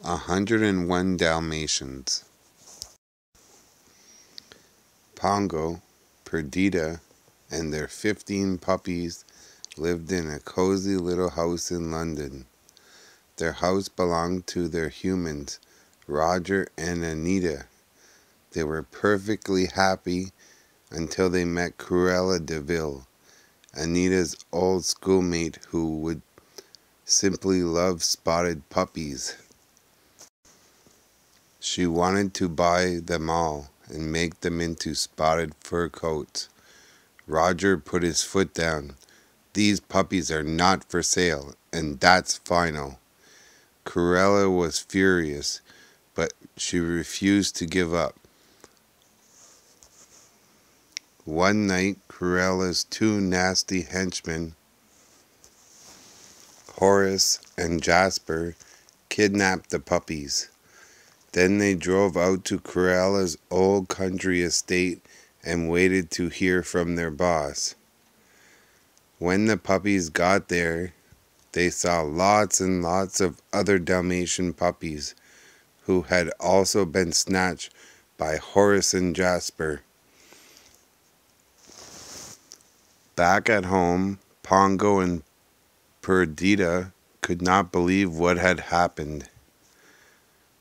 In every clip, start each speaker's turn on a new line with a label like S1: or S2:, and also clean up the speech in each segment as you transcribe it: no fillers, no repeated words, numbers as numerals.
S1: 101 Dalmatians. Pongo, Perdita, and their 15 puppies lived in a cozy little house in London. Their house belonged to their humans, Roger and Anita. They were perfectly happy until they met Cruella de Vil, Anita's old schoolmate who would simply love spotted puppies. She wanted to buy them all and make them into spotted fur coats. Roger put his foot down. These puppies are not for sale, and that's final. Cruella was furious, but she refused to give up. One night, Cruella's two nasty henchmen, Horace and Jasper, kidnapped the puppies. Then they drove out to Cruella's old country estate and waited to hear from their boss. When the puppies got there, they saw lots and lots of other Dalmatian puppies who had also been snatched by Horace and Jasper. Back at home, Pongo and Perdita could not believe what had happened.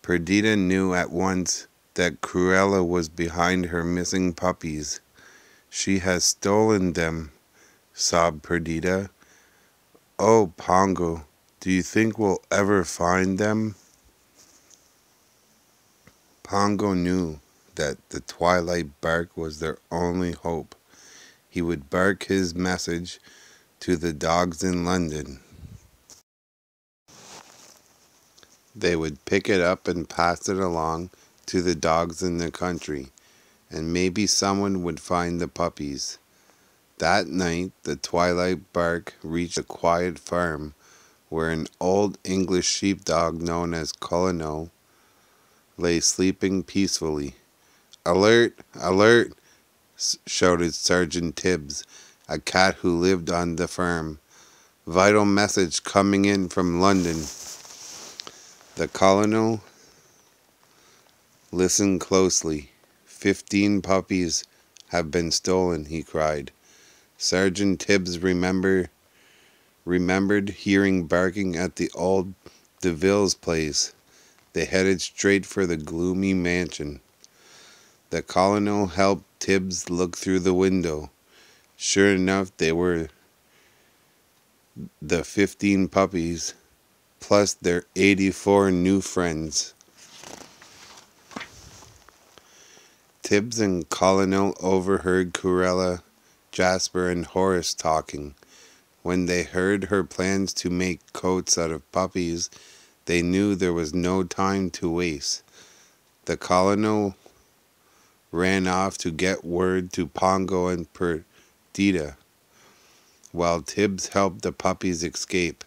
S1: Perdita knew at once that Cruella was behind her missing puppies. "She has stolen them," sobbed Perdita. "Oh, Pongo, do you think we'll ever find them?" Pongo knew that the twilight bark was their only hope. He would bark his message to the dogs in London. They would pick it up and pass it along to the dogs in the country, and maybe someone would find the puppies. That night, the twilight bark reached a quiet farm where an old English sheepdog known as Colonel lay sleeping peacefully. "Alert! Alert!" shouted Sergeant Tibbs, a cat who lived on the farm. "Vital message coming in from London." The colonel listened closely. 15 puppies have been stolen," he cried. Sergeant Tibbs remembered hearing barking at the old de Vil's place. They headed straight for the gloomy mansion. The colonel helped Tibbs look through the window. Sure enough, they were the 15 puppies, plus their 84 new friends. Tibbs and Colonel overheard Cruella, Jasper, and Horace talking. When they heard her plans to make coats out of puppies, they knew there was no time to waste. The colonel ran off to get word to Pongo and Perdita, while Tibbs helped the puppies escape.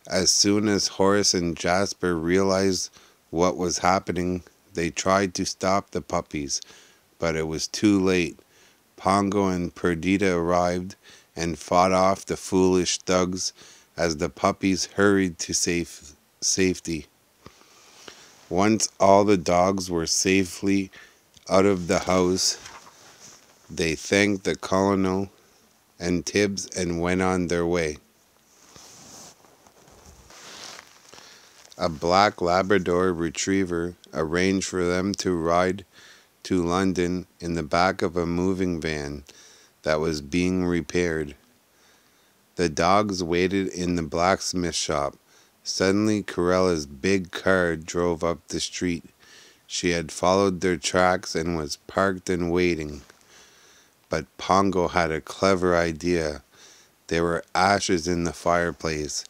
S1: As soon as Horace and Jasper realized what was happening, they tried to stop the puppies, but it was too late. Pongo and Perdita arrived and fought off the foolish thugs as the puppies hurried to safety. Once all the dogs were safely out of the house, they thanked the colonel and Tibbs and went on their way. A black Labrador retriever arranged for them to ride to London in the back of a moving van that was being repaired. The dogs waited in the blacksmith shop. Suddenly, Cruella's big car drove up the street. She had followed their tracks and was parked and waiting. But Pongo had a clever idea. There were ashes in the fireplace.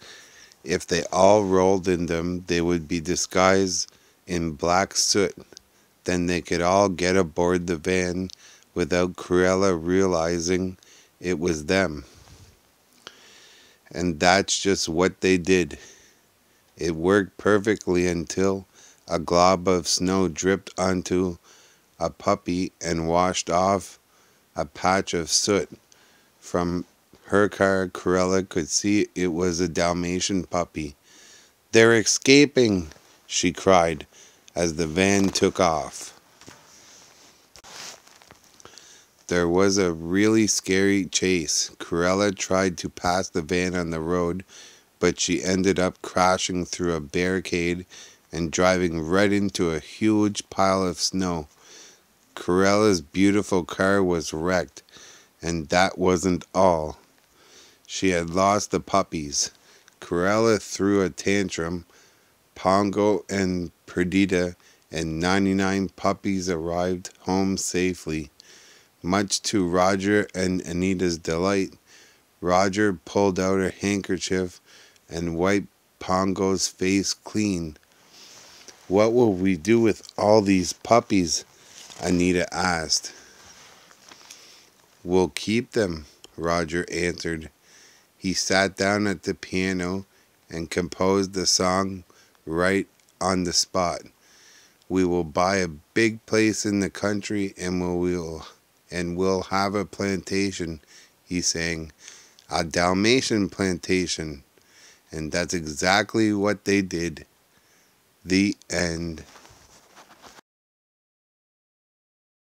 S1: If they all rolled in them, they would be disguised in black soot. Then they could all get aboard the van without Cruella realizing it was them. And that's just what they did. It worked perfectly until a glob of snow dripped onto a puppy and washed off a patch of soot. From her car, Cruella could see it was a Dalmatian puppy. "They're escaping," she cried as the van took off. There was a really scary chase. Cruella tried to pass the van on the road, but she ended up crashing through a barricade and driving right into a huge pile of snow. Cruella's beautiful car was wrecked, and that wasn't all. She had lost the puppies. Cruella threw a tantrum. Pongo and Perdita and 99 puppies arrived home safely. Much to Roger and Anita's delight, Roger pulled out a handkerchief and wiped Pongo's face clean. "What will we do with all these puppies?" Anita asked. "We'll keep them," Roger answered. He sat down at the piano and composed the song right on the spot. "We will buy a big place in the country and we'll have a plantation," he sang. "A Dalmatian plantation." And that's exactly what they did. The end.